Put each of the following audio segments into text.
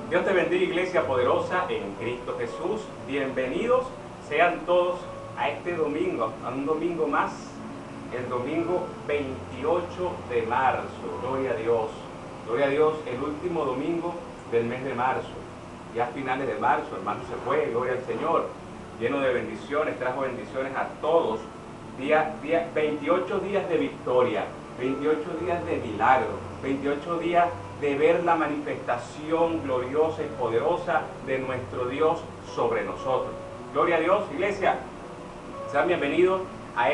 Dios te bendiga, iglesia poderosa en Cristo Jesús. Bienvenidos sean todos a este domingo, a un domingo más, el domingo 28 de marzo. Gloria a Dios. Gloria a Dios, el último domingo del mes de marzo. Ya a finales de marzo, hermano, se fue, gloria al Señor. Lleno de bendiciones, trajo bendiciones a todos. 28 días de victoria, 28 días de milagro, 28 días de ver la manifestación gloriosa y poderosa de nuestro Dios sobre nosotros. Gloria a Dios, iglesia. Sean bienvenidos a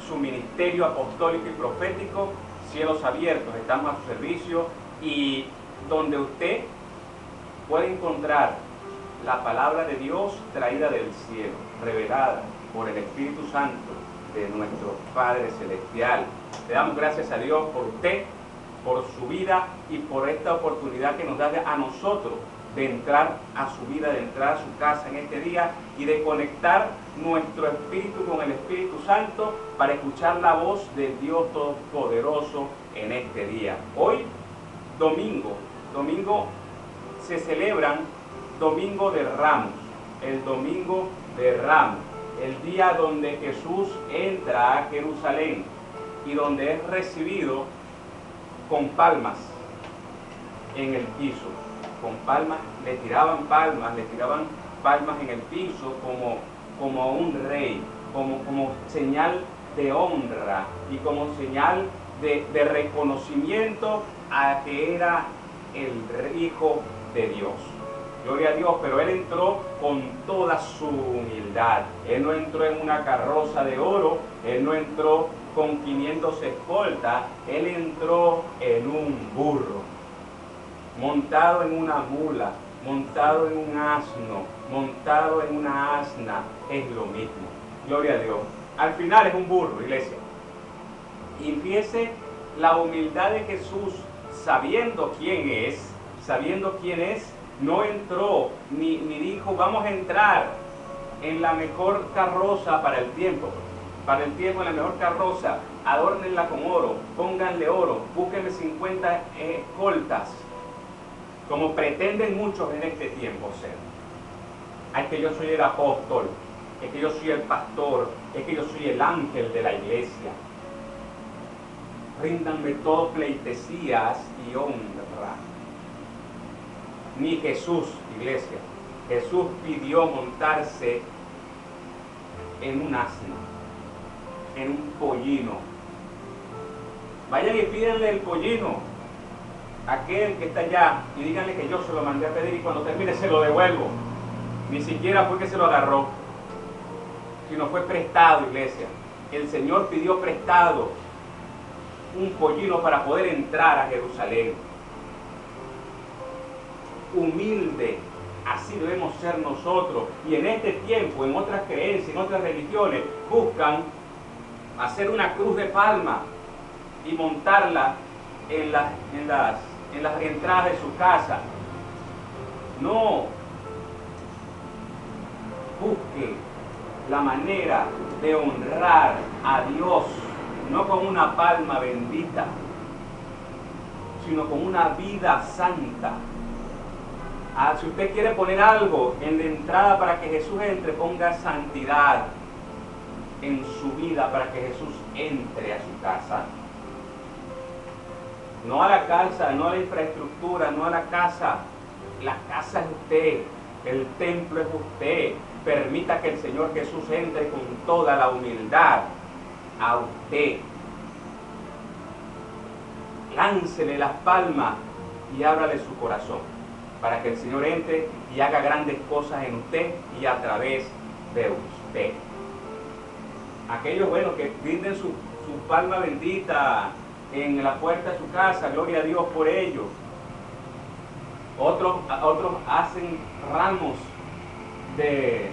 su ministerio apostólico y profético, Cielos Abiertos. Estamos a su servicio y donde usted puede encontrar la palabra de Dios traída del cielo, revelada por el Espíritu Santo de nuestro Padre Celestial. Le damos gracias a Dios por usted, por su vida y por esta oportunidad que nos da a nosotros de entrar a su vida, de entrar a su casa en este día y de conectar nuestro espíritu con el Espíritu Santo para escuchar la voz del Dios Todopoderoso en este día. Hoy, domingo se celebran Domingo de Ramos, el Domingo de Ramos, el día donde Jesús entra a Jerusalén y donde es recibido con palmas en el piso. Con palmas, le tiraban palmas en el piso como a un rey, como señal de honra y como señal de reconocimiento a que era el Hijo de Dios. Gloria a Dios, pero Él entró con toda su humildad. Él no entró en una carroza de oro, Él no entró con 500 escoltas, Él entró en un burro, montado en una mula, montado en un asno, montado en una asna, es lo mismo. Gloria a Dios. Al final es un burro, iglesia. Y fíjese la humildad de Jesús, sabiendo quién es, no entró ni dijo vamos a entrar en la mejor carroza para el tiempo en la mejor carroza, adórnenla con oro, pónganle oro, búsquenle 50 escoltas, como pretenden muchos en este tiempo ser. Es que yo soy el apóstol, es que yo soy el pastor, es que yo soy el ángel de la iglesia. Ríndanme todo pleitesías y honra. Ni Jesús, iglesia. Jesús pidió montarse en un asno, en un pollino. Vayan y pídanle el pollino a aquel que está allá y díganle que yo se lo mandé a pedir y cuando termine se lo devuelvo. Ni siquiera fue que se lo agarró, sino fue prestado, iglesia. El Señor pidió prestado un pollino para poder entrar a Jerusalén. Humilde, así debemos ser nosotros. Y en este tiempo, en otras creencias, en otras religiones, buscan hacer una cruz de palma y montarla en las entradas de su casa. No, busque la manera de honrar a Dios, no con una palma bendita, sino con una vida santa. Si usted quiere poner algo en la entrada para que Jesús entre, ponga santidad en su vida para que Jesús entre a su casa. No a la casa, no a la infraestructura, no a la casa. La casa es usted, el templo es usted. Permita que el Señor Jesús entre con toda la humildad a usted. Láncele las palmas y ábrale su corazón para que el Señor entre y haga grandes cosas en usted y a través de usted. Aquellos, que brinden su palma bendita en la puerta de su casa, gloria a Dios por ello. Otros hacen ramos de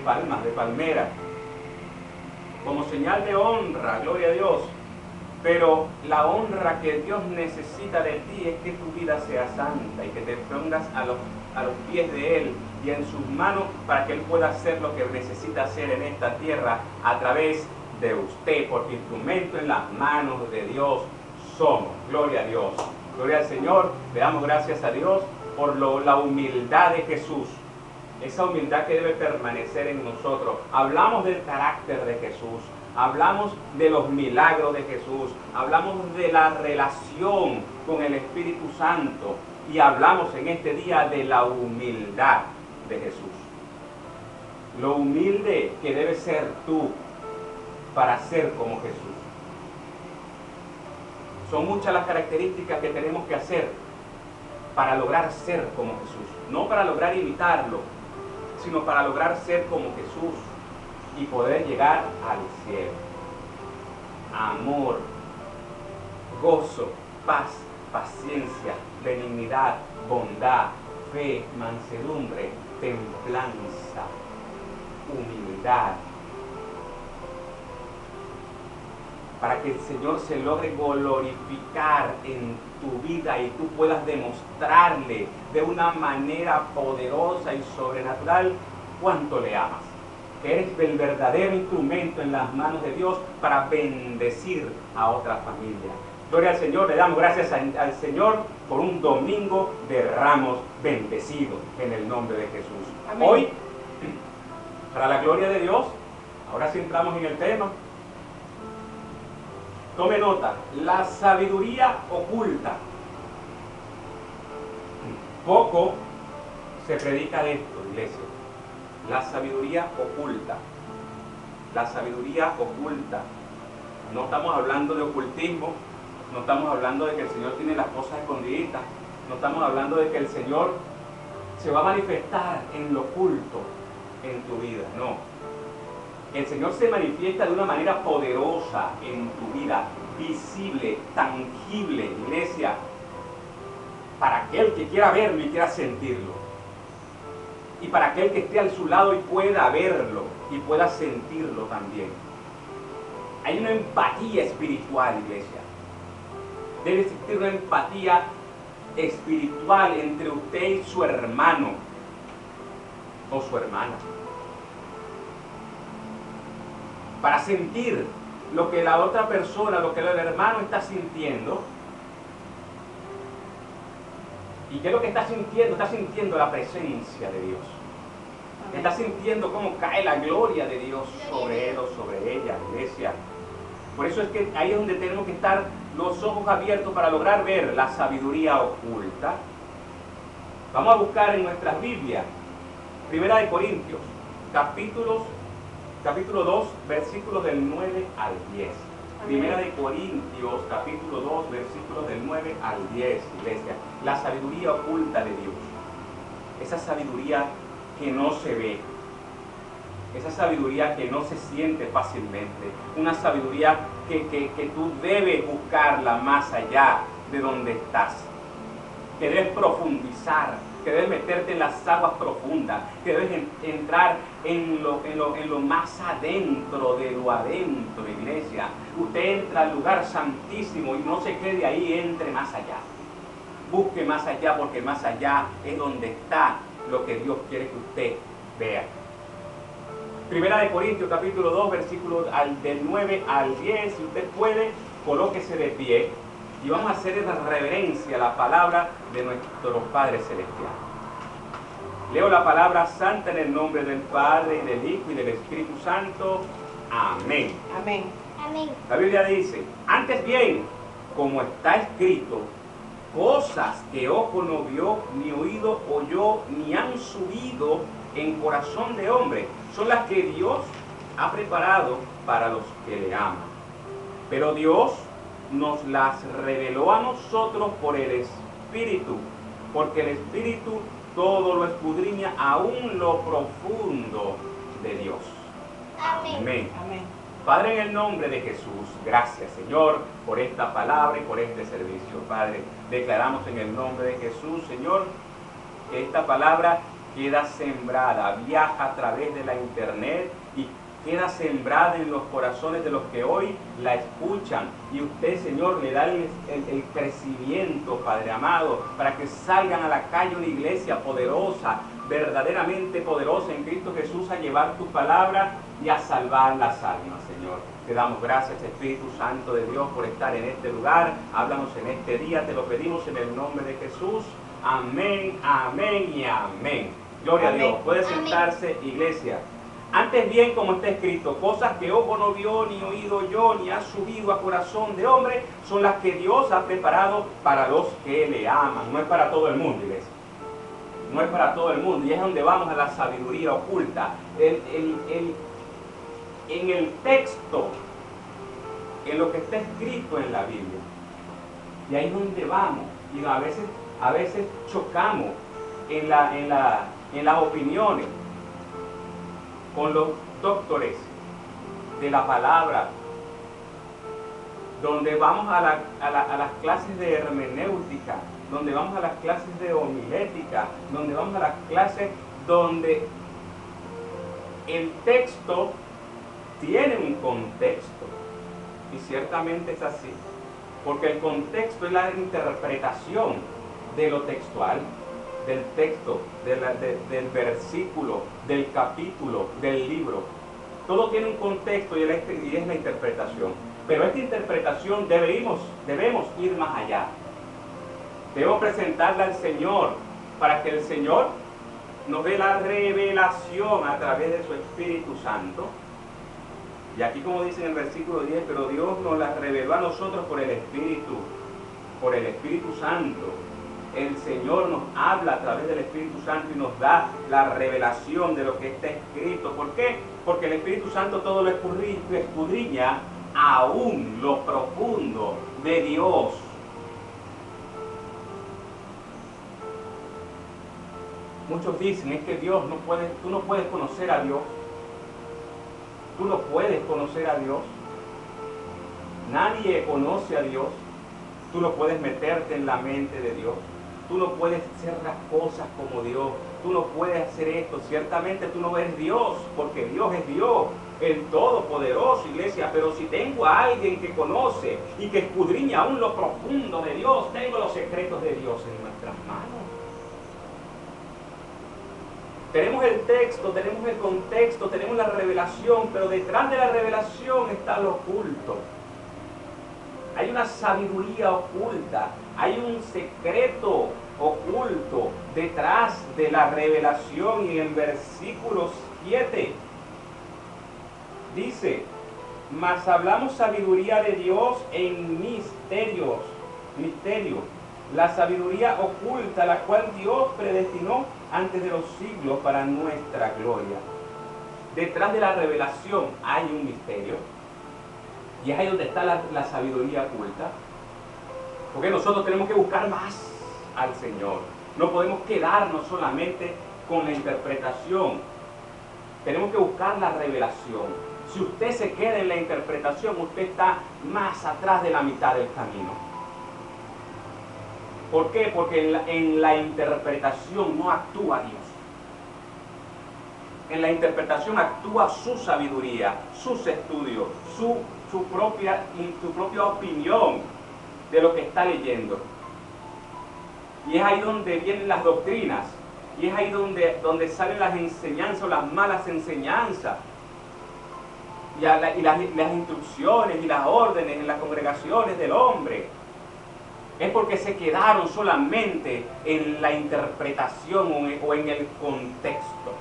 palmas, de palmeras, como señal de honra, gloria a Dios. Pero la honra que Dios necesita de ti es que tu vida sea santa y que te pongas a los pies de Él y en sus manos para que Él pueda hacer lo que necesita hacer en esta tierra a través de usted, porque instrumento en las manos de Dios somos. Gloria a Dios. Gloria al Señor. Le damos gracias a Dios por la humildad de Jesús, esa humildad que debe permanecer en nosotros. Hablamos del carácter de Jesús, hablamos de los milagros de Jesús, hablamos de la relación con el Espíritu Santo y hablamos en este día de la humildad de Jesús. Lo humilde que debes ser tú para ser como Jesús. Son muchas las características que tenemos que hacer para lograr ser como Jesús. No para lograr imitarlo, sino para lograr ser como Jesús y poder llegar al cielo. Amor, gozo, paz, paciencia, benignidad, bondad, fe, mansedumbre, templanza, humildad. Para que el Señor se logre glorificar en tu vida y tú puedas demostrarle de una manera poderosa y sobrenatural cuánto le amas. Que eres el verdadero instrumento en las manos de Dios para bendecir a otra familia. Gloria al Señor, le damos gracias al Señor por un domingo de Ramos bendecido en el nombre de Jesús. Amén. Hoy, para la gloria de Dios, ahora sí entramos en el tema. Tome nota, la sabiduría oculta. Poco se predica de esto, iglesia. La sabiduría oculta. La sabiduría oculta. No estamos hablando de ocultismo, no estamos hablando de que el Señor tiene las cosas escondiditas, no estamos hablando de que el Señor se va a manifestar en lo oculto en tu vida, no. El Señor se manifiesta de una manera poderosa en tu vida, visible, tangible, iglesia, para aquel que quiera verlo y quiera sentirlo. Y para aquel que esté a su lado y pueda verlo y pueda sentirlo también. Hay una empatía espiritual, iglesia. Debe existir una empatía espiritual entre usted y su hermano o su hermana. Para sentir lo que la otra persona, lo que el hermano está sintiendo. ¿Y qué es lo que está sintiendo? Está sintiendo la presencia de Dios. Está sintiendo cómo cae la gloria de Dios sobre él o sobre ella, iglesia. Por eso es que ahí es donde tenemos que estar los ojos abiertos para lograr ver la sabiduría oculta. Vamos a buscar en nuestras Biblias, Primera de Corintios, capítulo 2, versículos del 9 al 10. Primera de Corintios, capítulo 2, versículos del 9 al 10, iglesia. La sabiduría oculta de Dios. Esa sabiduría que no se ve. Esa sabiduría que no se siente fácilmente. Una sabiduría que tú debes buscarla más allá de donde estás. Que debes profundizar, que debes meterte en las aguas profundas, que debes entrar en lo más adentro de lo adentro, iglesia. Usted entra al lugar santísimo y no se quede ahí, entre más allá. Busque más allá, porque más allá es donde está lo que Dios quiere que usted vea. Primera de Corintios, capítulo 2, versículos del 9 al 10. Si usted puede, colóquese de pie y vamos a hacer reverencia a la palabra de nuestro Padre Celestial. Leo la palabra santa en el nombre del Padre, y del Hijo, y del Espíritu Santo. Amén. Amén. Amén. La Biblia dice, antes bien, como está escrito, cosas que ojo no vio, ni oído oyó, ni han subido en corazón de hombre, son las que Dios ha preparado para los que le aman. Pero Dios nos las reveló a nosotros por el Espíritu, porque el Espíritu todo lo escudriña, aún lo profundo de Dios. Amén. Amén. Amén. Padre, en el nombre de Jesús, gracias, Señor, por esta palabra y por este servicio. Padre, declaramos en el nombre de Jesús, Señor, que esta palabra queda sembrada, viaja a través de la internet y queda sembrada en los corazones de los que hoy la escuchan. Y usted, Señor, le da el crecimiento, Padre amado, para que salgan a la calle una iglesia poderosa, verdaderamente poderosa en Cristo Jesús, a llevar tu palabra y a salvar las almas, Señor. Te damos gracias, Espíritu Santo de Dios, por estar en este lugar. Háblanos en este día, te lo pedimos en el nombre de Jesús. Amén, amén y amén. Gloria a Dios. Puede sentarse, iglesia. Antes bien, como está escrito, cosas que ojo no vio, ni oído yo, ni ha subido a corazón de hombre, son las que Dios ha preparado para los que le aman. No es para todo el mundo, iglesia. No es para todo el mundo. Y es donde vamos a la sabiduría oculta. En el texto, en lo que está escrito en la Biblia. Y ahí es donde vamos. Y a veces chocamos en las opiniones con los doctores de la palabra, donde vamos a las clases de hermenéutica, donde vamos a las clases de homilética, donde vamos a las clases donde el texto tiene un contexto, y ciertamente es así, porque el contexto es la interpretación de lo textual, del texto, del versículo, del capítulo, del libro. Todo tiene un contexto y es la interpretación. Pero esta interpretación debemos ir más allá. Debemos presentarla al Señor para que el Señor nos dé la revelación a través de su Espíritu Santo. Y aquí, como dice en el versículo 10, pero Dios nos la reveló a nosotros por el Espíritu Santo. El Señor nos habla a través del Espíritu Santo y nos da la revelación de lo que está escrito. ¿Por qué? Porque el Espíritu Santo todo lo escudriña aún lo profundo de Dios. Muchos dicen, es que Dios tú no puedes conocer a Dios. Tú no puedes conocer a Dios. Nadie conoce a Dios. Tú no puedes meterte en la mente de Dios. Tú no puedes hacer las cosas como Dios. Tú no puedes hacer esto. Ciertamente tú no eres Dios, porque Dios es Dios, el Todopoderoso, iglesia. Pero si tengo a alguien que conoce y que escudriña aún lo profundo de Dios, tengo los secretos de Dios en nuestras manos. Tenemos el texto, tenemos el contexto, tenemos la revelación, pero detrás de la revelación está lo oculto. Hay una sabiduría oculta, hay un secreto oculto detrás de la revelación. Y en el versículo 7 dice, mas hablamos sabiduría de Dios en misterio, la sabiduría oculta, la cual Dios predestinó antes de los siglos para nuestra gloria. Detrás de la revelación hay un misterio. Y es ahí donde está la sabiduría oculta. Porque nosotros tenemos que buscar más al Señor. No podemos quedarnos solamente con la interpretación. Tenemos que buscar la revelación. Si usted se queda en la interpretación, usted está más atrás de la mitad del camino. ¿Por qué? Porque en la interpretación no actúa Dios. En la interpretación actúa su sabiduría, sus estudios, su propia opinión de lo que está leyendo. Y es ahí donde vienen las doctrinas. Y es ahí donde salen las enseñanzas o las malas enseñanzas. Y las instrucciones y las órdenes en las congregaciones del hombre. Es porque se quedaron solamente en la interpretación o en el contexto.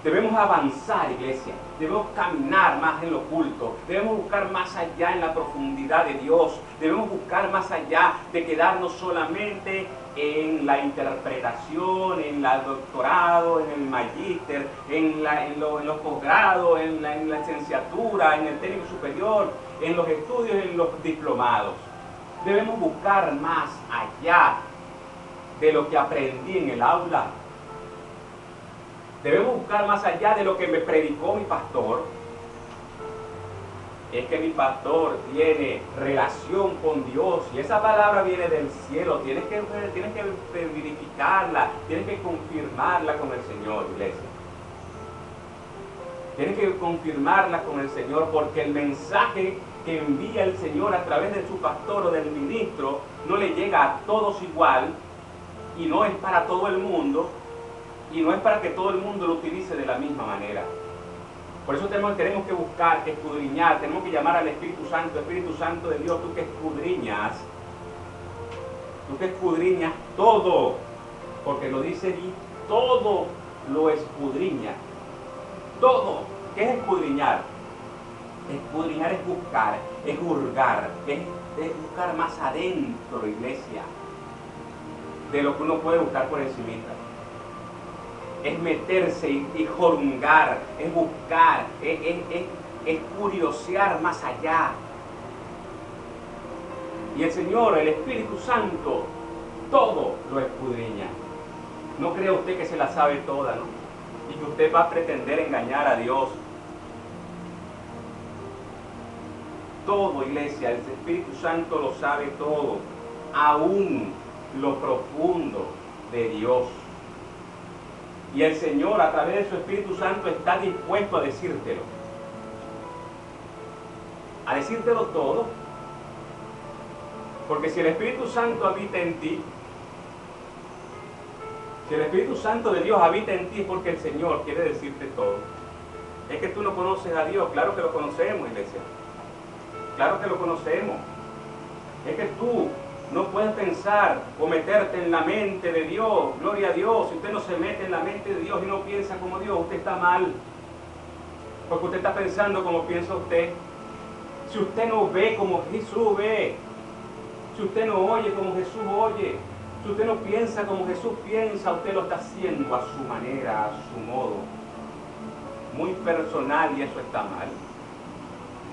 Debemos avanzar, iglesia. Debemos caminar más en lo oculto. Debemos buscar más allá en la profundidad de Dios. Debemos buscar más allá de quedarnos solamente en la interpretación, en el doctorado, en el magíster, en los posgrados, en la licenciatura, en el técnico superior, en los estudios, en los diplomados. Debemos buscar más allá de lo que aprendí en el aula. Debemos buscar más allá de lo que me predicó mi pastor. Es que mi pastor tiene relación con Dios y esa palabra viene del cielo. Tienes que verificarla, tienes que confirmarla con el Señor, iglesia. Tienes que confirmarla con el Señor, porque el mensaje que envía el Señor a través de su pastor o del ministro no le llega a todos igual y no es para todo el mundo. Y no es para que todo el mundo lo utilice de la misma manera. Por eso tenemos que buscar, que escudriñar, tenemos que llamar al Espíritu Santo de Dios, tú que escudriñas tú que escudriñas todo, porque lo dice allí, todo lo escudriña. Todo. ¿Qué es escudriñar? Escudriñar es buscar, es hurgar, es buscar más adentro, iglesia, de lo que uno puede buscar por encimita. Es meterse y jorungar, es buscar, es curiosear más allá. Y el Señor, el Espíritu Santo, todo lo escudriña. No crea usted que se la sabe toda, ¿no? Y que usted va a pretender engañar a Dios. Todo, iglesia, el Espíritu Santo lo sabe todo, aún lo profundo de Dios. Y el Señor, a través de su Espíritu Santo, está dispuesto a decírtelo. A decírtelo todo. Porque si el Espíritu Santo habita en ti, si el Espíritu Santo de Dios habita en ti, es porque el Señor quiere decirte todo. Es que tú no conoces a Dios. Claro que lo conocemos, iglesia. Claro que lo conocemos. Es que tú no puedes pensar o meterte en la mente de Dios. Gloria a Dios. Si usted no se mete en la mente de Dios y no piensa como Dios, usted está mal. Porque usted está pensando como piensa usted. Si usted no ve como Jesús ve, si usted no oye como Jesús oye, si usted no piensa como Jesús piensa, usted lo está haciendo a su manera, a su modo. Muy personal, y eso está mal.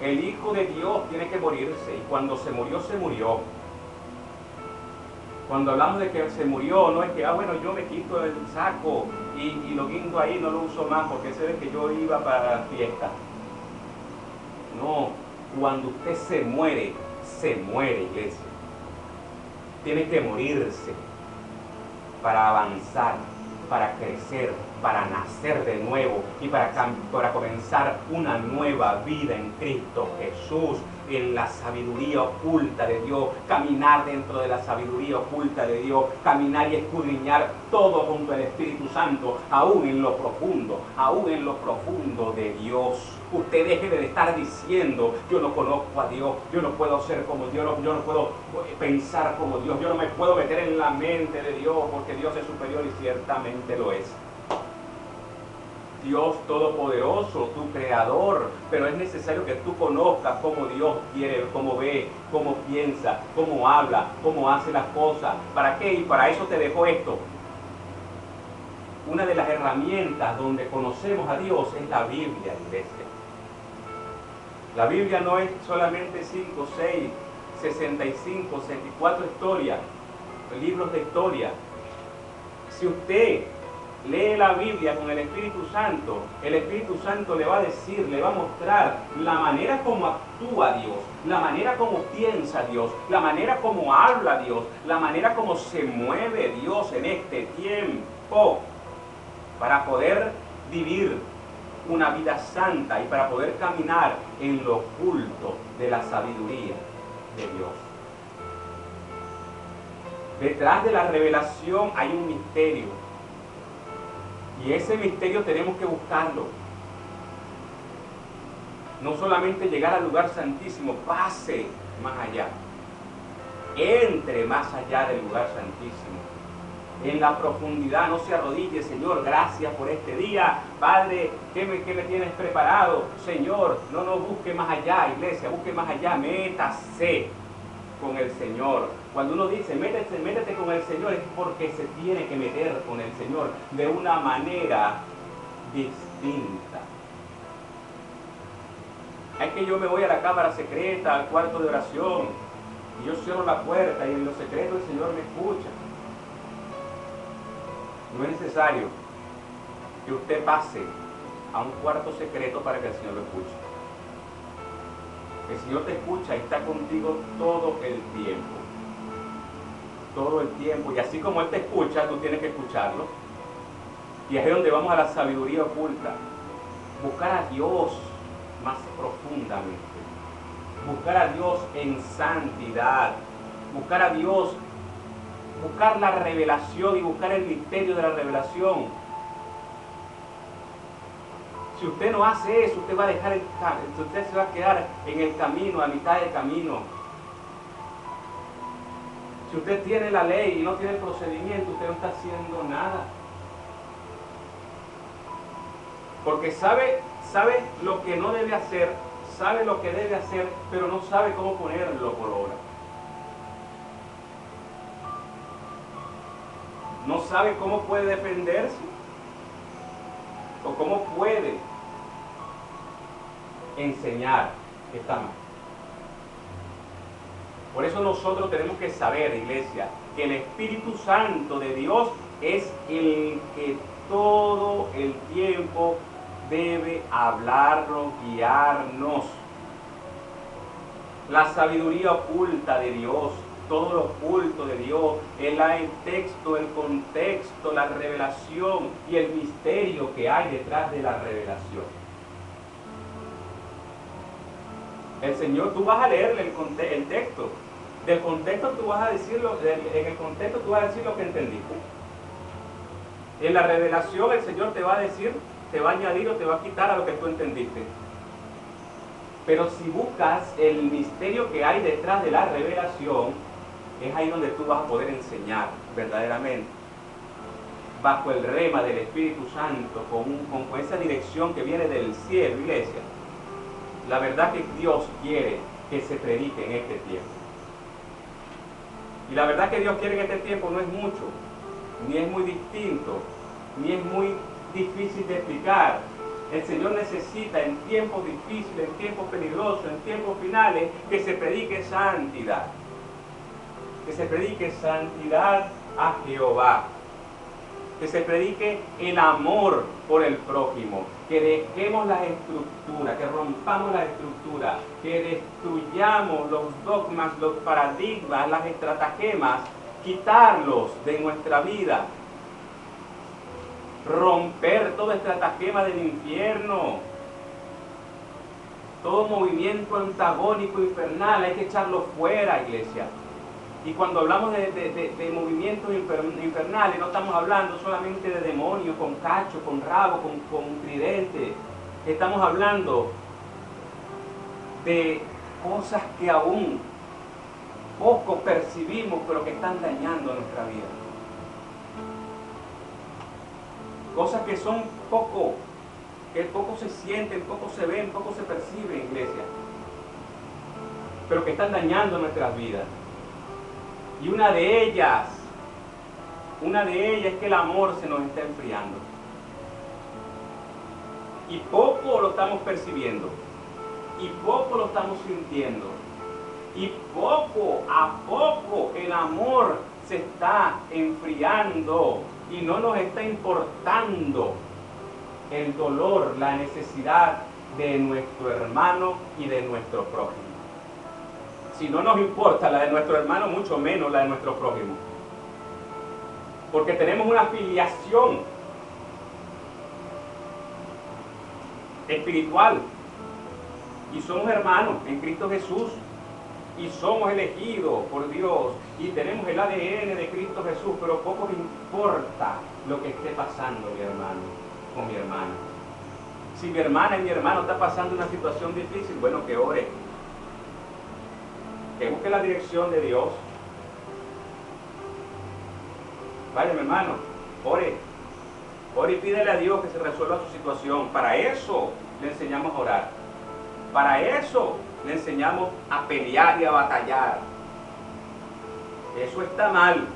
El Hijo de Dios tiene que morirse, y cuando se murió, se murió. Cuando hablamos de que se murió, no es que, bueno, yo me quito el saco y lo guindo ahí, no lo uso más, porque ese es que yo iba para la fiesta. No, cuando usted se muere, iglesia. Tiene que morirse para avanzar, para crecer, para nacer de nuevo y para comenzar una nueva vida en Cristo Jesús, en la sabiduría oculta de Dios, caminar dentro de la sabiduría oculta de Dios, caminar y escudriñar todo junto al Espíritu Santo, aún en lo profundo de Dios. Usted deje de estar diciendo, yo no conozco a Dios, yo no puedo ser como Dios, yo no puedo pensar como Dios, yo no me puedo meter en la mente de Dios porque Dios es superior y ciertamente lo es. Dios Todopoderoso, tu Creador, pero es necesario que tú conozcas cómo Dios quiere, cómo ve, cómo piensa, cómo habla, cómo hace las cosas. ¿Para qué? Y para eso te dejo esto. Una de las herramientas donde conocemos a Dios es la Biblia, iglesia. La Biblia no es solamente 5, 6, 65, 64 historias, libros de historia. Si usted lee la Biblia con el Espíritu Santo le va a decir, le va a mostrar la manera como actúa Dios, la manera como piensa Dios, la manera como habla Dios, la manera como se mueve Dios en este tiempo para poder vivir una vida santa y para poder caminar en lo oculto de la sabiduría de Dios. Detrás de la revelación hay un misterio. Y ese misterio tenemos que buscarlo. No solamente llegar al lugar santísimo, pase más allá. Entre más allá del lugar santísimo. En la profundidad, no se arrodille, Señor, gracias por este día. Padre, ¿qué me tienes preparado? Señor, no busque más allá, iglesia, busque más allá, métase con el Señor. Cuando uno dice, métete con el Señor, es porque se tiene que meter con el Señor de una manera distinta. Es que yo me voy a la cámara secreta, al cuarto de oración, y yo cierro la puerta y en lo secreto el Señor me escucha. No es necesario que usted pase a un cuarto secreto para que el Señor lo escuche. El Señor te escucha y está contigo todo el tiempo. Todo el tiempo. Y así como Él te escucha, tú tienes que escucharlo. Y es donde vamos a la sabiduría oculta. Buscar a Dios más profundamente. Buscar a Dios en santidad. Buscar a Dios, buscar la revelación y buscar el misterio de la revelación. Si usted no hace eso, usted va a dejar usted se va a quedar en el camino, a mitad del camino. Si usted tiene la ley y no tiene el procedimiento, usted no está haciendo nada. Porque sabe lo que no debe hacer, sabe lo que debe hacer, pero no sabe cómo ponerlo por obra. No sabe cómo puede defenderse o cómo puede enseñar que está mal. Por eso nosotros tenemos que saber, iglesia, que el Espíritu Santo de Dios es el que todo el tiempo debe hablarnos, guiarnos. La sabiduría oculta de Dios, todo lo oculto de Dios, el texto, el contexto, la revelación y el misterio que hay detrás de la revelación. El Señor, tú vas a leer el texto. Del contexto tú vas a decirlo, en el contexto tú vas a decir lo que entendiste. En la revelación el Señor te va a decir, te va a añadir o te va a quitar a lo que tú entendiste. Pero si buscas el misterio que hay detrás de la revelación, es ahí donde tú vas a poder enseñar verdaderamente. Bajo el rema del Espíritu Santo, con esa dirección que viene del cielo, iglesia. La verdad que Dios quiere que se predique en este tiempo. Y la verdad que Dios quiere en este tiempo no es mucho, ni es muy distinto, ni es muy difícil de explicar. El Señor necesita en tiempos difíciles, en tiempos peligrosos, en tiempos finales, que se predique santidad. Que se predique santidad a Jehová. Que se predique el amor por el prójimo. Que dejemos las estructuras, que rompamos las estructuras, que destruyamos los dogmas, los paradigmas, las estratagemas, quitarlos de nuestra vida. Romper todo estratagema del infierno, todo movimiento antagónico infernal, hay que echarlo fuera, iglesia. Y cuando hablamos de movimientos infernales, no estamos hablando solamente de demonios con cacho, con rabo, con tridente. Estamos hablando de cosas que aún poco percibimos, pero que están dañando nuestra vida. Cosas que son que poco se sienten, poco se ven, poco se perciben, iglesia. Pero que están dañando nuestras vidas. Y una de ellas es que el amor se nos está enfriando. Y poco lo estamos percibiendo. Y poco lo estamos sintiendo. Y poco a poco el amor se está enfriando. Y no nos está importando el dolor, la necesidad de nuestro hermano y de nuestro prójimo. Si no nos importa la de nuestro hermano, mucho menos la de nuestro prójimo. Porque tenemos una filiación espiritual. Y somos hermanos en Cristo Jesús. Y somos elegidos por Dios. Y tenemos el ADN de Cristo Jesús. Pero poco me importa lo que esté pasando mi hermano o mi hermana. Si mi hermana y mi hermano está pasando una situación difícil, bueno, que ore. Que busque la dirección de Dios. Vaya, mi hermano, ore. Ore y pídele a Dios que se resuelva su situación. Para eso le enseñamos a orar. Para eso le enseñamos a pelear y a batallar. Eso está mal.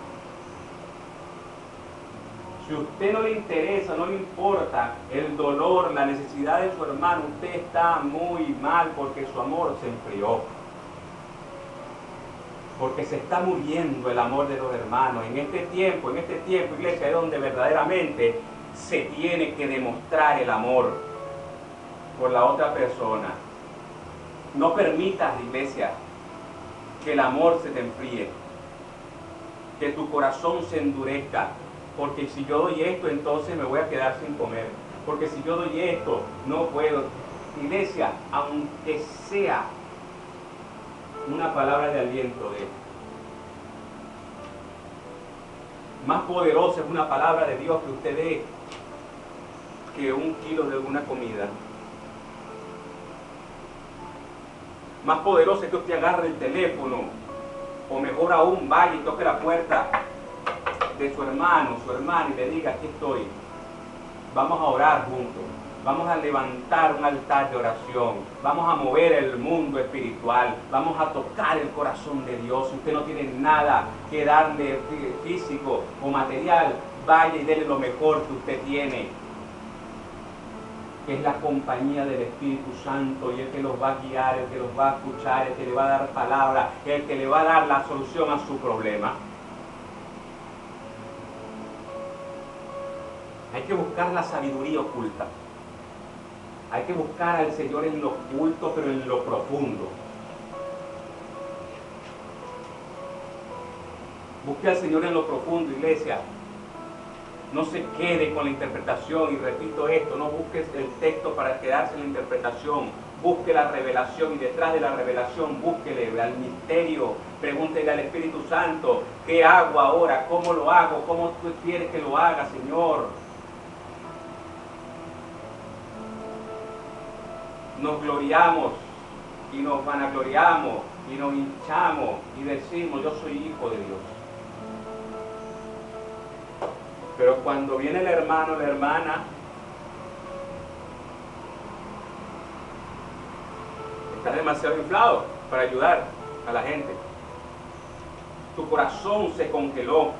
Si a usted no le interesa, no le importa el dolor, la necesidad de su hermano, usted está muy mal porque su amor se enfrió. Porque se está muriendo el amor de los hermanos. En este tiempo, iglesia, es donde verdaderamente se tiene que demostrar el amor por la otra persona. No permitas, iglesia, que el amor se te enfríe, que tu corazón se endurezca, porque si yo doy esto, entonces me voy a quedar sin comer, porque si yo doy esto, no puedo. Iglesia, aunque sea una palabra de aliento de él. Más poderosa es una palabra de Dios que usted dé que 1 kilo de alguna comida. Más poderoso es que usted agarre el teléfono O mejor aún, vaya y toque la puerta de su hermano, su hermana, y le diga, aquí estoy. Vamos a orar juntos. Vamos a levantar un altar de oración. Vamos a mover el mundo espiritual. Vamos a tocar el corazón de Dios. Si usted no tiene nada que darle físico o material, vaya y déle lo mejor que usted tiene, que es la compañía del Espíritu Santo, y el que los va a guiar, el que los va a escuchar, el que le va a dar palabra, el que le va a dar la solución a su problema. Hay que buscar la sabiduría oculta. Hay que buscar al Señor en lo oculto, pero en lo profundo. Busque al Señor en lo profundo, iglesia. No se quede con la interpretación, y repito esto, no busques el texto para quedarse en la interpretación. Busque la revelación, y detrás de la revelación búsquele al misterio. Pregúntele al Espíritu Santo, ¿qué hago ahora? ¿Cómo lo hago? ¿Cómo tú quieres que lo haga, Señor? Nos gloriamos y nos vanagloriamos y nos hinchamos y decimos, yo soy hijo de Dios. Pero cuando viene el hermano, la hermana, está demasiado inflado para ayudar a la gente. Tu corazón se congeló,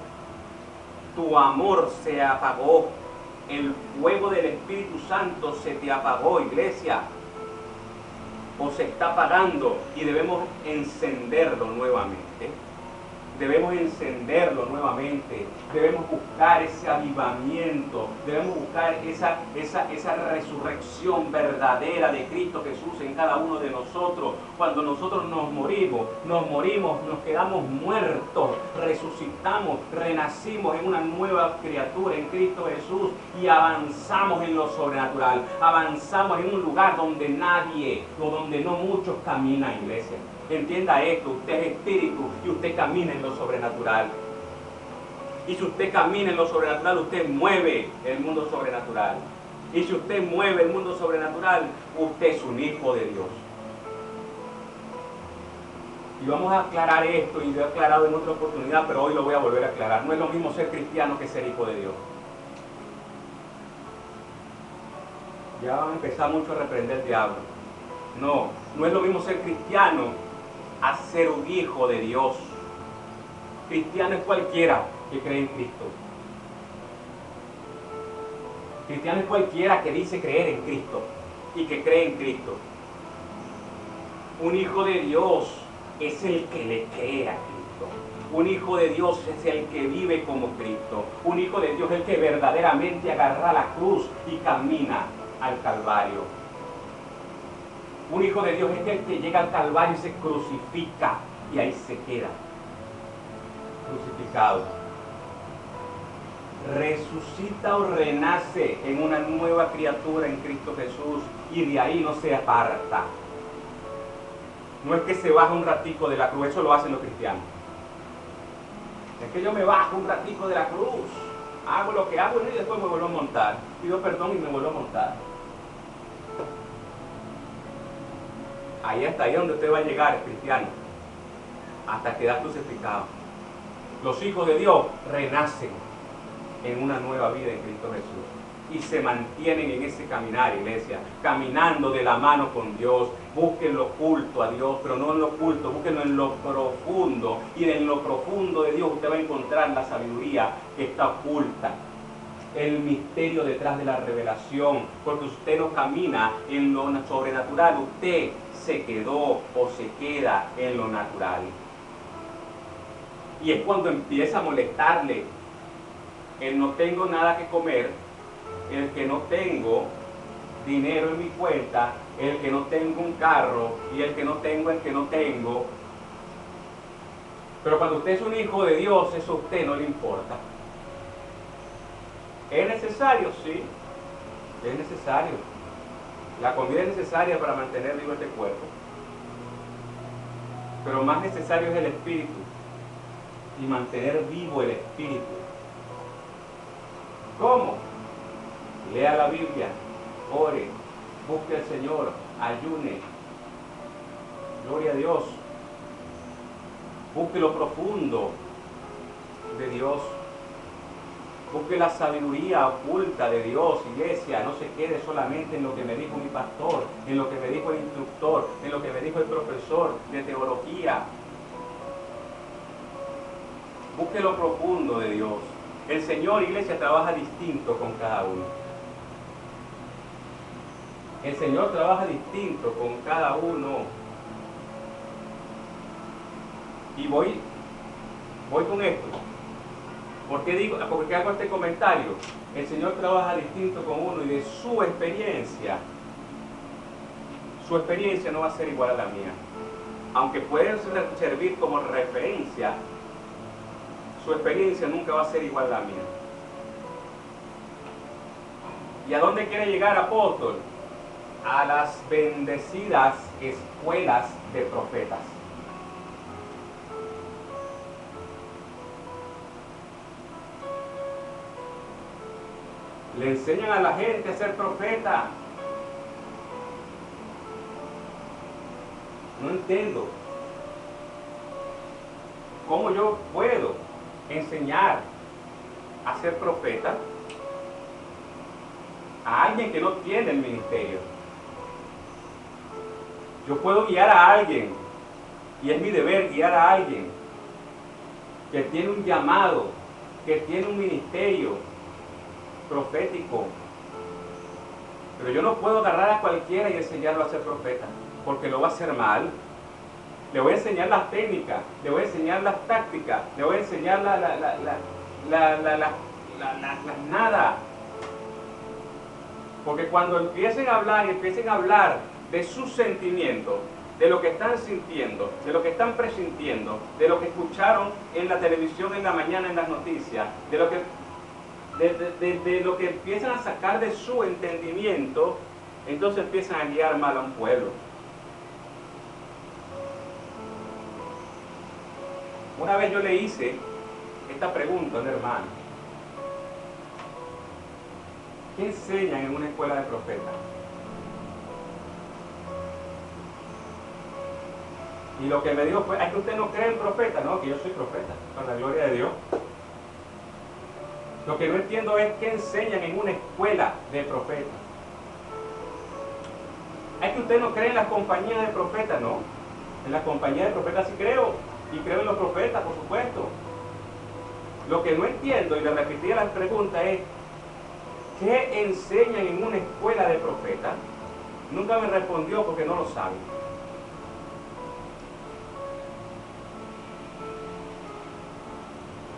tu amor se apagó, el fuego del Espíritu Santo se te apagó, iglesia, o se está apagando, y debemos encenderlo nuevamente. Debemos encenderlo nuevamente, debemos buscar ese avivamiento, debemos buscar esa resurrección verdadera de Cristo Jesús en cada uno de nosotros. Cuando nosotros nos morimos, nos quedamos muertos, resucitamos, renacimos en una nueva criatura en Cristo Jesús y avanzamos en lo sobrenatural, avanzamos en un lugar donde nadie o donde no muchos caminan, iglesia. Entienda esto, usted es espíritu y usted camina en lo sobrenatural. Y si usted camina en lo sobrenatural, usted mueve el mundo sobrenatural. Y si usted mueve el mundo sobrenatural, usted es un hijo de Dios. Y vamos a aclarar esto, y lo he aclarado en otra oportunidad, pero hoy lo voy a volver a aclarar. No es lo mismo ser cristiano que ser hijo de Dios. Ya van a empezar mucho a reprender el diablo. No es lo mismo ser cristiano a ser un hijo de Dios. Cristiano es cualquiera que cree en Cristo. Cristiano es cualquiera que dice creer en Cristo y que cree en Cristo. Un hijo de Dios es el que le cree a Cristo. Un hijo de Dios es el que vive como Cristo. Un hijo de Dios es el que verdaderamente agarra la cruz y camina al Calvario. Un hijo de Dios es el que llega al Calvario y se crucifica, y ahí se queda crucificado. Resucita o renace en una nueva criatura en Cristo Jesús, y de ahí no se aparta. No es que se baja un ratico de la cruz, eso lo hacen los cristianos. Es que yo me bajo un ratico de la cruz, hago lo que hago y después me vuelvo a montar. Pido perdón y me vuelvo a montar. Ahí hasta ahí donde usted va a llegar, cristiano, hasta quedar crucificado. Los hijos de Dios renacen en una nueva vida en Cristo Jesús y se mantienen en ese caminar, iglesia, caminando de la mano con Dios. Busquen lo oculto a Dios, pero no en lo oculto, búsquenlo en lo profundo, y en lo profundo de Dios usted va a encontrar la sabiduría que está oculta, el misterio detrás de la revelación, porque usted no camina en lo sobrenatural, usted se quedó o se queda en lo natural. Y es cuando empieza a molestarle el no tengo nada que comer, el que no tengo dinero en mi cuenta, el que no tengo un carro, y el que no tengo el que no tengo. Pero cuando usted es un hijo de Dios, eso a usted no le importa. ¿Es necesario? Sí, es necesario. La comida es necesaria para mantener vivo este cuerpo. Pero más necesario es el espíritu, y mantener vivo el espíritu. ¿Cómo? Lea la Biblia, ore, busque al Señor, ayune. Gloria a Dios. Busque lo profundo de Dios. Busque la sabiduría oculta de Dios, iglesia. No se quede solamente en lo que me dijo mi pastor, en lo que me dijo el instructor, en lo que me dijo el profesor de teología. Busque lo profundo de Dios. El Señor, iglesia, trabaja distinto con cada uno. El Señor trabaja distinto con cada uno. Y voy con esto. ¿Por qué hago este comentario? El Señor trabaja distinto con uno y de su experiencia no va a ser igual a la mía. Aunque puede servir como referencia, su experiencia nunca va a ser igual a la mía. ¿Y a dónde quiere llegar, apóstol? A las bendecidas escuelas de profetas. Le enseñan a la gente a ser profeta. No entiendo cómo yo puedo enseñar a ser profeta a alguien que no tiene el ministerio. Yo puedo guiar a alguien, y es mi deber guiar a alguien que tiene un llamado, que tiene un ministerio profético. Pero yo no puedo agarrar a cualquiera y enseñarlo a ser profeta, porque lo va a hacer mal. Le voy a enseñar las técnicas, le voy a enseñar las tácticas, le voy a enseñar las nada. Porque cuando empiecen a hablar de sus sentimientos, de lo que están sintiendo, de lo que están presintiendo, de lo que escucharon en la televisión en la mañana en las noticias, de lo que empiezan a sacar de su entendimiento, entonces empiezan a guiar mal a un pueblo. Una vez yo le hice esta pregunta a un hermano: ¿qué enseñan en una escuela de profetas? Y lo que me dijo fue: ¿es que usted no cree en profeta? No, que yo soy profeta, con la gloria de Dios. Lo que no entiendo es qué enseñan en una escuela de profetas. ¿Es que usted no cree en las compañías de profetas? No, en las compañías de profetas sí creo, y creo en los profetas, por supuesto. Lo que no entiendo, y le repetí la pregunta, es ¿qué enseñan en una escuela de profetas? Nunca me respondió porque no lo sabe.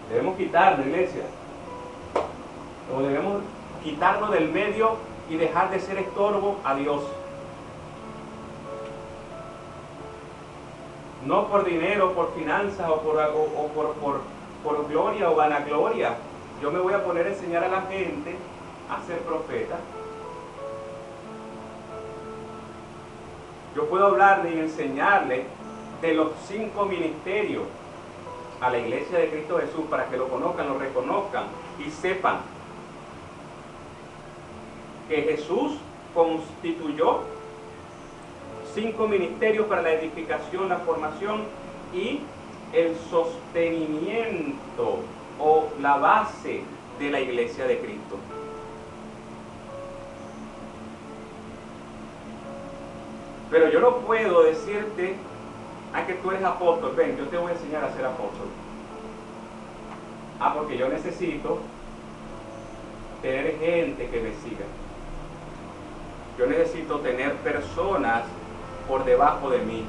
Debemos quitarnos, iglesia. O debemos quitarnos del medio y dejar de ser estorbo a Dios. No por dinero, por finanzas o por gloria o vanagloria. Yo me voy a poner a enseñar a la gente a ser profeta. Yo puedo hablarle y enseñarle de los 5 ministerios a la iglesia de Cristo Jesús para que lo conozcan, lo reconozcan y sepan que Jesús constituyó 5 ministerios para la edificación, la formación y el sostenimiento o la base de la iglesia de Cristo. Pero yo no puedo decirte: que tú eres apóstol, ven, yo te voy a enseñar a ser apóstol. Porque yo necesito tener gente que me siga. Yo necesito tener personas por debajo de mí.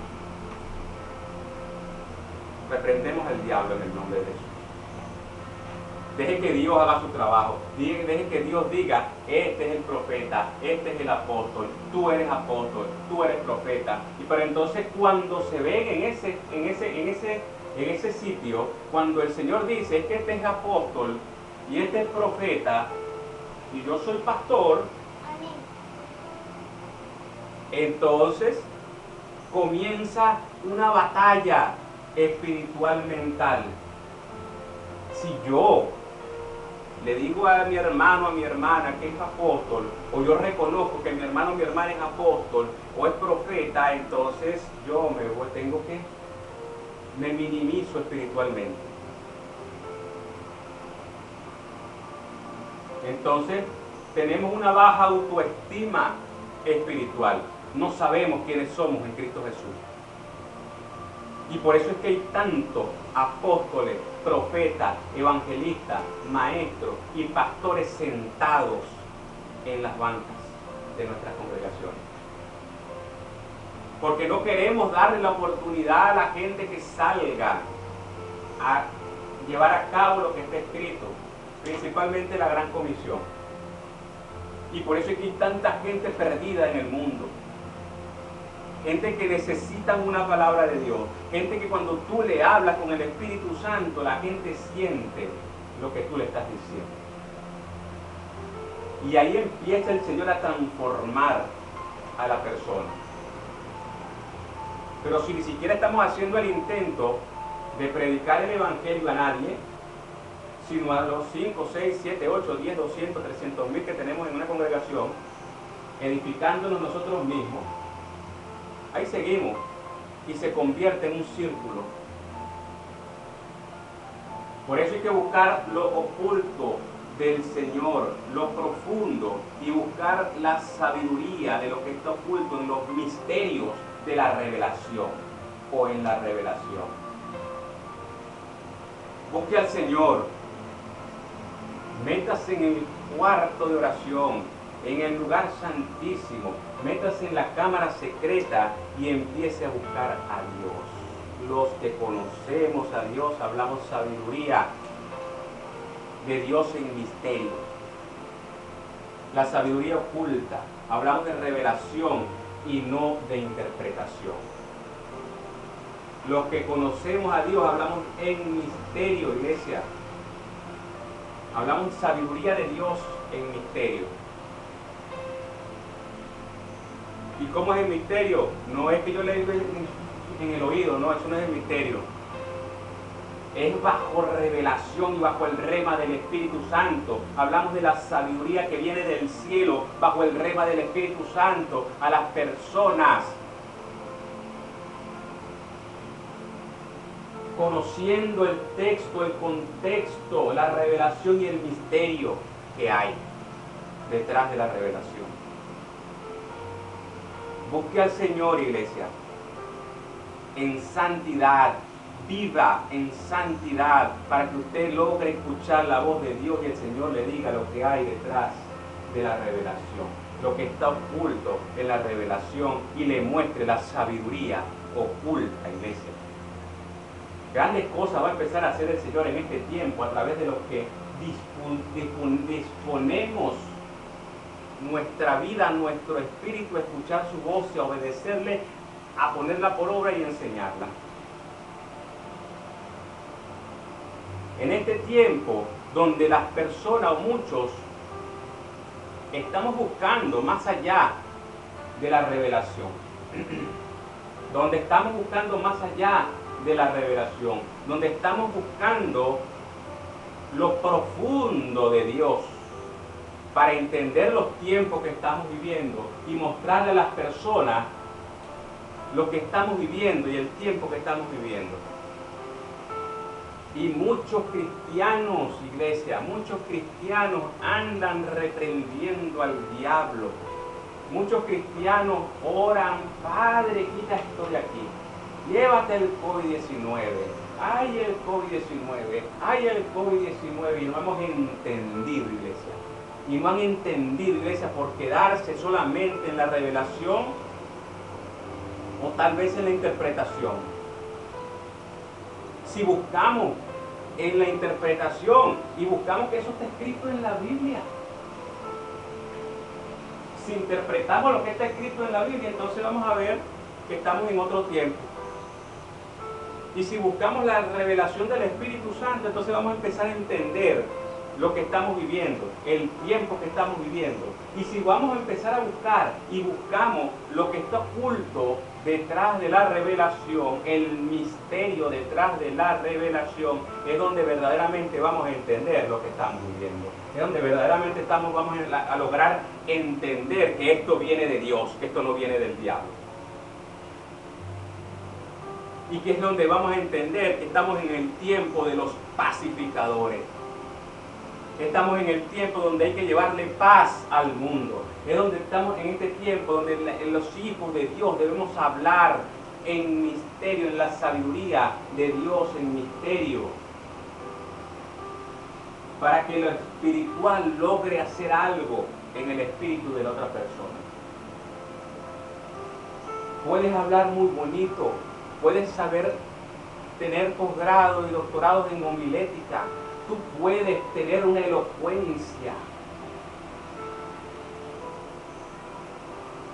Reprendemos al diablo en el nombre de Jesús. Deje que Dios haga su trabajo. Deje que Dios diga: este es el profeta, este es el apóstol, tú eres apóstol, tú eres profeta. Y pero entonces cuando se ven en ese sitio, cuando el Señor dice: es que este es apóstol y este es profeta y yo soy pastor, entonces comienza una batalla espiritual mental. Si yo le digo a mi hermano, a mi hermana que es apóstol, o yo reconozco que mi hermano o mi hermana es apóstol o es profeta, entonces yo tengo que me minimizo espiritualmente. Entonces, tenemos una baja autoestima espiritual. No sabemos quiénes somos en Cristo Jesús. Y por eso es que hay tantos apóstoles, profetas, evangelistas, maestros y pastores sentados en las bancas de nuestras congregaciones. Porque no queremos darle la oportunidad a la gente que salga a llevar a cabo lo que está escrito, principalmente la Gran Comisión. Y por eso es que hay tanta gente perdida en el mundo. Gente que necesita una palabra de Dios. Gente que cuando tú le hablas con el Espíritu Santo, la gente siente lo que tú le estás diciendo. Y ahí empieza el Señor a transformar a la persona. Pero si ni siquiera estamos haciendo el intento de predicar el Evangelio a nadie, sino a los 5, 6, 7, 8, 10, 200, 300 mil que tenemos en una congregación, edificándonos nosotros mismos, ahí seguimos y se convierte en un círculo. Por eso hay que buscar lo oculto del Señor, lo profundo, y buscar la sabiduría de lo que está oculto en los misterios de la revelación o en la revelación. Busque al Señor, métase en el cuarto de oración, en el lugar santísimo, métase en la cámara secreta y empiece a buscar a Dios. Los que conocemos a Dios hablamos sabiduría de Dios en misterio. La sabiduría oculta, hablamos de revelación y no de interpretación. Los que conocemos a Dios hablamos en misterio, iglesia. Hablamos sabiduría de Dios en misterio. ¿Y cómo es el misterio? No es que yo le diga en el oído, no, eso no es el misterio. Es bajo revelación y bajo el rema del Espíritu Santo. Hablamos de la sabiduría que viene del cielo, bajo el rema del Espíritu Santo, a las personas. Conociendo el texto, el contexto, la revelación y el misterio que hay detrás de la revelación. Busque al Señor, iglesia, en santidad, viva en santidad, para que usted logre escuchar la voz de Dios y el Señor le diga lo que hay detrás de la revelación, lo que está oculto en la revelación, y le muestre la sabiduría oculta, iglesia. Grandes cosas va a empezar a hacer el Señor en este tiempo a través de los que disponemos nuestra vida, nuestro espíritu a escuchar su voz y a obedecerle, a ponerla por obra y enseñarla. En este tiempo donde las personas o muchos estamos buscando más allá de la revelación, donde estamos buscando más allá de la revelación, donde estamos buscando lo profundo de Dios para entender los tiempos que estamos viviendo y mostrarle a las personas lo que estamos viviendo y el tiempo que estamos viviendo. Y muchos cristianos, iglesia, muchos cristianos andan reprendiendo al diablo. Muchos cristianos oran: Padre, quita esto de aquí. Llévate el COVID-19. Ay, el COVID-19. Ay, el COVID-19. Y no hemos entendido, iglesia. Y no han entendido, iglesia, por quedarse solamente en la revelación o tal vez en la interpretación. Si buscamos en la interpretación y buscamos que eso está escrito en la Biblia, si interpretamos lo que está escrito en la Biblia, entonces vamos a ver que estamos en otro tiempo. Y si buscamos la revelación del Espíritu Santo, entonces vamos a empezar a entender lo que estamos viviendo, el tiempo que estamos viviendo. Y si vamos a empezar a buscar y buscamos lo que está oculto detrás de la revelación, el misterio detrás de la revelación, es donde verdaderamente vamos a entender lo que estamos viviendo. Es donde verdaderamente vamos a lograr entender que esto viene de Dios, que esto no viene del diablo. Y que es donde vamos a entender que estamos en el tiempo de los pacificadores. Estamos en el tiempo donde hay que llevarle paz al mundo. Es donde estamos en este tiempo donde los hijos de Dios debemos hablar en misterio, en la sabiduría de Dios en misterio, para que lo espiritual logre hacer algo en el espíritu de la otra persona. Puedes hablar muy bonito, puedes saber tener posgrado y doctorado en homilética, tú puedes tener una elocuencia,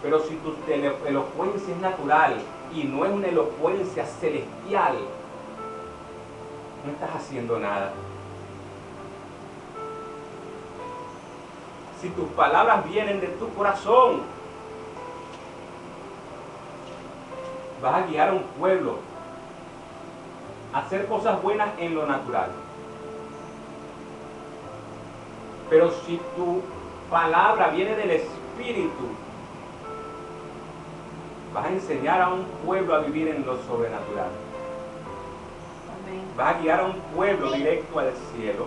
pero si tu elocuencia es natural y no es una elocuencia celestial, no estás haciendo nada. Si tus palabras vienen de tu corazón, vas a guiar a un pueblo a hacer cosas buenas en lo natural. Pero si tu palabra viene del Espíritu, vas a enseñar a un pueblo a vivir en lo sobrenatural. Vas a guiar a un pueblo directo al cielo.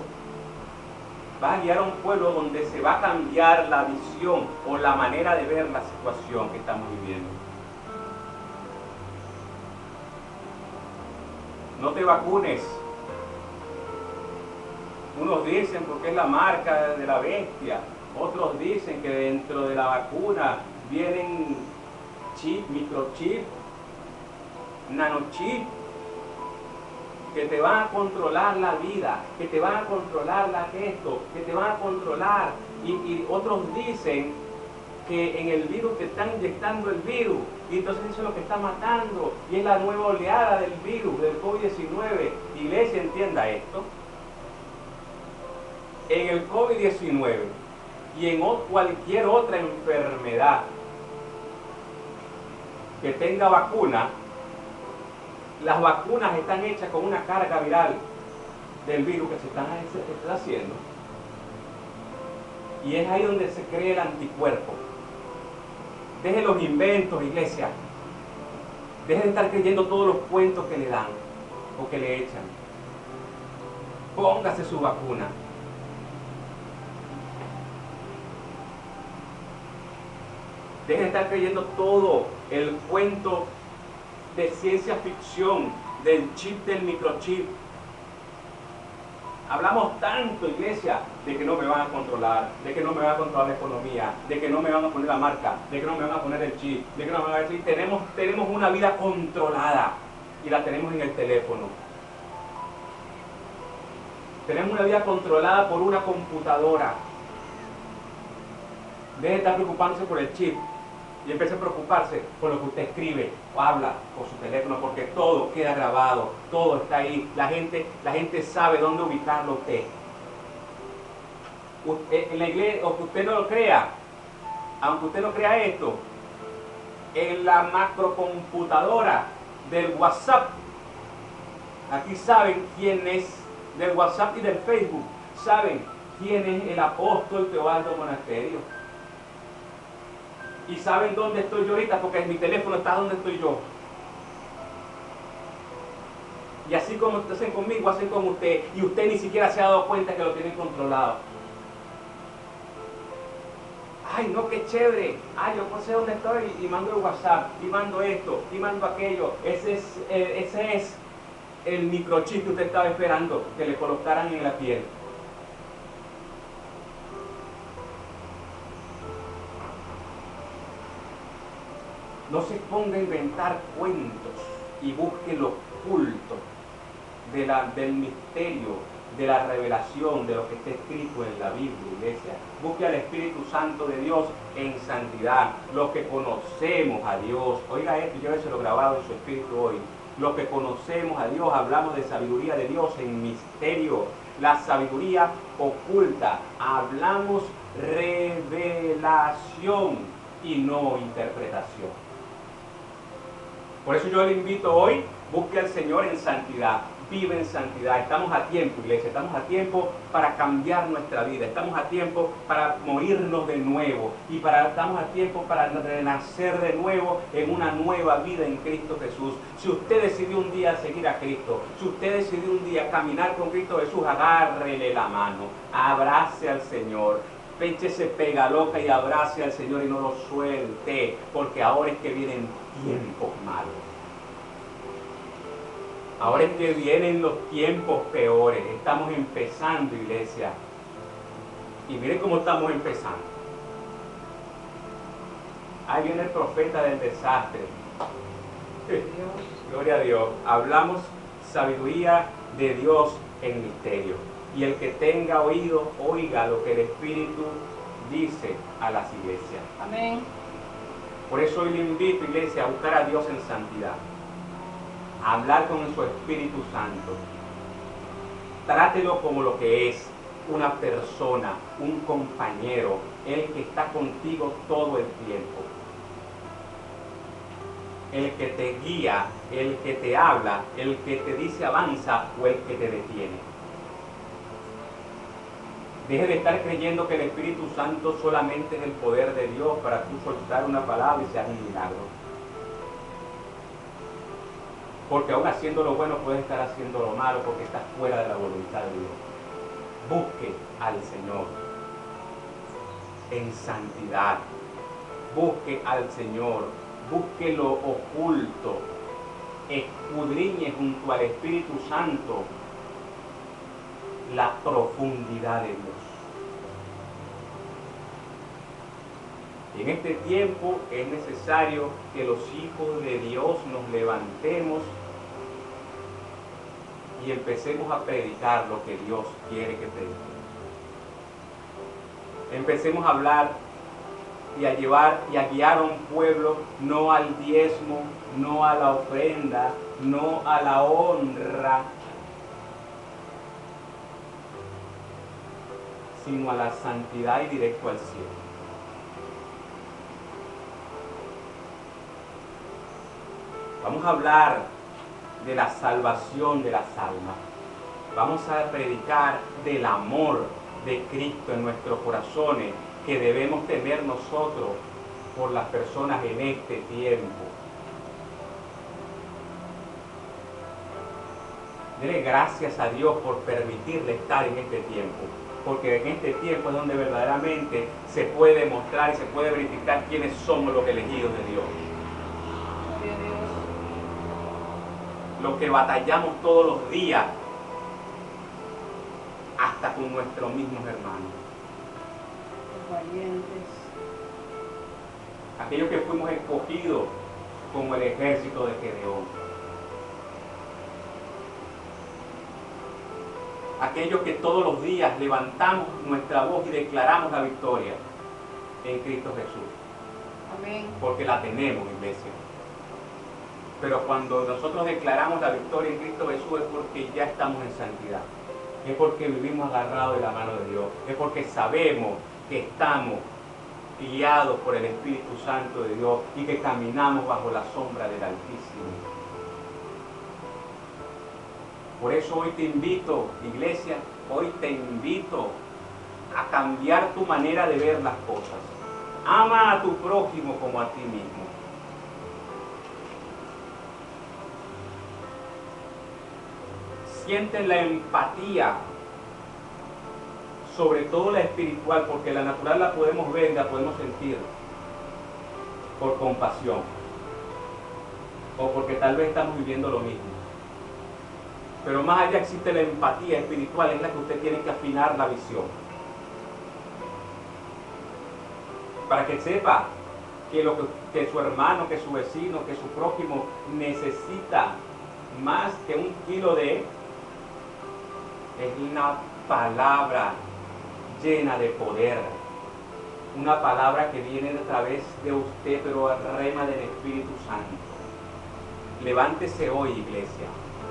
Vas a guiar a un pueblo donde se va a cambiar la visión o la manera de ver la situación que estamos viviendo. No te vacunes. Unos dicen porque es la marca de la bestia. Otros dicen que dentro de la vacuna vienen chip, microchip, nanochip, que te van a controlar la vida, que te van a controlar esto, que te van a controlar. Y otros dicen que en el virus te están inyectando el virus, y entonces eso es lo que está matando, y es la nueva oleada del virus, del COVID-19. Iglesia, entienda esto. En el COVID-19 y en cualquier otra enfermedad que tenga vacuna, las vacunas están hechas con una carga viral del virus que se están haciendo. Y es ahí donde se crea el anticuerpo. Deje los inventos, iglesia. Deje de estar creyendo todos los cuentos que le dan o que le echan. Póngase su vacuna. Deje de estar creyendo todo el cuento de ciencia ficción, del chip, del microchip. Hablamos tanto, iglesia, de que no me van a controlar, de que no me van a controlar la economía, de que no me van a poner la marca, de que no me van a poner el chip, de que no me van a decir, tenemos una vida controlada y la tenemos en el teléfono. Tenemos una vida controlada por una computadora. Deje de estar preocupándose por el chip y empiece a preocuparse por lo que usted escribe o habla por su teléfono, porque todo queda grabado, todo está ahí. La gente sabe dónde ubicarlo usted. En la iglesia, aunque usted no lo crea, aunque usted no crea esto, en la macrocomputadora del WhatsApp, aquí saben quién es, del WhatsApp y del Facebook, saben quién es el apóstol Teobaldo Monasterio. Y saben dónde estoy yo ahorita, porque en mi teléfono está donde estoy yo. Y así como hacen conmigo, hacen con usted. Y usted ni siquiera se ha dado cuenta que lo tienen controlado. Ay, no, qué chévere. Ay, yo no sé dónde estoy y mando el WhatsApp, y mando esto, y mando aquello. Ese es el microchip que usted estaba esperando que le colocaran en la piel. No se ponga a inventar cuentos y busque lo oculto del misterio, de la revelación, de lo que está escrito en la Biblia, iglesia. Busque al Espíritu Santo de Dios en santidad. Los que conocemos a Dios, oiga esto, lléveselo grabado en su espíritu hoy. Los que conocemos a Dios, hablamos de sabiduría de Dios en misterio. La sabiduría oculta. Hablamos revelación y no interpretación. Por eso yo le invito hoy, busque al Señor en santidad, vive en santidad. Estamos a tiempo, iglesia, estamos a tiempo para cambiar nuestra vida, estamos a tiempo para morirnos de nuevo y estamos a tiempo para renacer de nuevo en una nueva vida en Cristo Jesús. Si usted decidió un día seguir a Cristo, si usted decidió un día caminar con Cristo Jesús, agárrele la mano, abrace al Señor. Échese pega loca y abrace al Señor y no lo suelte, porque ahora es que vienen tiempos malos. Ahora es que vienen los tiempos peores. Estamos empezando, iglesia. Y miren cómo estamos empezando. Ahí viene el profeta del desastre. Gloria a Dios. Hablamos sabiduría de Dios en misterio. Y el que tenga oído, oiga lo que el Espíritu dice a las iglesias. Amén. Por eso hoy le invito, iglesia, a buscar a Dios en santidad. A hablar con su Espíritu Santo. Trátelo como lo que es, una persona, un compañero, el que está contigo todo el tiempo. El que te guía, el que te habla, el que te dice avanza o el que te detiene. Deje de estar creyendo que el Espíritu Santo solamente es el poder de Dios para tú soltar una palabra y se haga un milagro. Porque aún haciendo lo bueno puedes estar haciendo lo malo porque estás fuera de la voluntad de Dios. Busque al Señor en santidad. Busque al Señor. Busque lo oculto. Escudriñe junto al Espíritu Santo la profundidad de Dios. Y en este tiempo es necesario que los hijos de Dios nos levantemos y empecemos a predicar lo que Dios quiere que prediquemos. Empecemos a hablar y a llevar y a guiar a un pueblo no al diezmo, no a la ofrenda, no a la honra, sino a la santidad y directo al cielo. Vamos a hablar de la salvación de las almas. Vamos a predicar del amor de Cristo en nuestros corazones que debemos tener nosotros por las personas en este tiempo. Dele gracias a Dios por permitirle estar en este tiempo, porque en este tiempo es donde verdaderamente se puede mostrar y se puede verificar quiénes somos los elegidos de Dios. Lo que batallamos todos los días, hasta con nuestros mismos hermanos. Los valientes. Aquellos que fuimos escogidos como el ejército de Gedeón. Aquellos que todos los días levantamos nuestra voz y declaramos la victoria en Cristo Jesús. Amén. Porque la tenemos, iglesia. Pero cuando nosotros declaramos la victoria en Cristo Jesús es porque ya estamos en santidad. Es porque vivimos agarrados de la mano de Dios. Es porque sabemos que estamos guiados por el Espíritu Santo de Dios y que caminamos bajo la sombra del Altísimo. Por eso hoy te invito, iglesia, hoy te invito a cambiar tu manera de ver las cosas. Ama a tu prójimo como a ti mismo. Sienten la empatía, sobre todo la espiritual, porque la natural la podemos ver y la podemos sentir por compasión o porque tal vez estamos viviendo lo mismo. Pero más allá existe la empatía espiritual, es la que usted tiene que afinar la visión. Para que sepa que su hermano, que su vecino, que su prójimo necesita más que 1 kilo de... Es una palabra llena de poder. Una palabra que viene a través de usted, pero rema del Espíritu Santo. Levántese hoy, iglesia.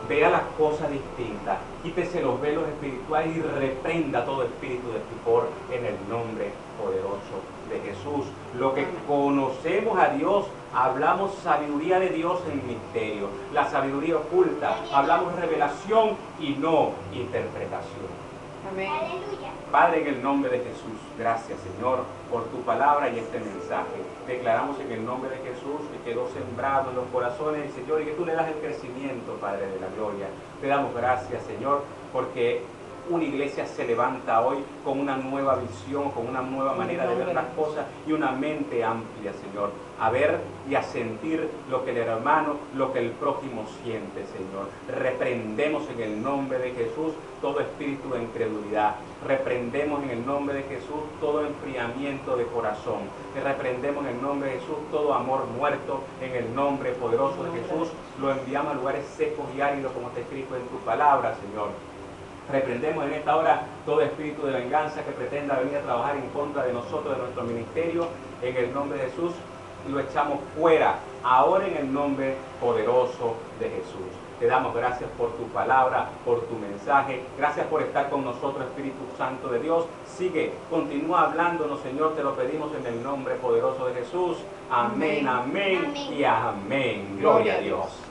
Vea las cosas distintas. Quítese los velos espirituales y reprenda todo espíritu de estupor en el nombre poderoso de Jesús. Lo que conocemos a Dios Hablamos sabiduría de Dios en misterio, la sabiduría oculta. Hablamos revelación y no interpretación. Amén. Padre, en el nombre de Jesús, gracias Señor por tu palabra y este mensaje. Declaramos en el nombre de Jesús que quedó sembrado en los corazones, Señor, y que tú le das el crecimiento, Padre de la gloria. Te damos gracias, Señor, porque una iglesia se levanta hoy con una nueva visión, con una nueva manera de ver las cosas y una mente amplia, Señor, a ver y a sentir lo que el hermano, lo que el prójimo siente, Señor. Reprendemos en el nombre de Jesús todo espíritu de incredulidad. Reprendemos en el nombre de Jesús todo enfriamiento de corazón. Reprendemos en el nombre de Jesús todo amor muerto. En el nombre poderoso de Jesús lo enviamos a lugares secos y áridos como está escrito en tu palabra, Señor. Reprendemos en esta hora todo espíritu de venganza que pretenda venir a trabajar en contra de nosotros, de nuestro ministerio. En el nombre de Jesús lo echamos fuera, ahora en el nombre poderoso de Jesús. Te damos gracias por tu palabra, por tu mensaje. Gracias por estar con nosotros, Espíritu Santo de Dios. Sigue, continúa hablándonos, Señor, te lo pedimos en el nombre poderoso de Jesús. Amén, amén, y amén. Gloria a Dios.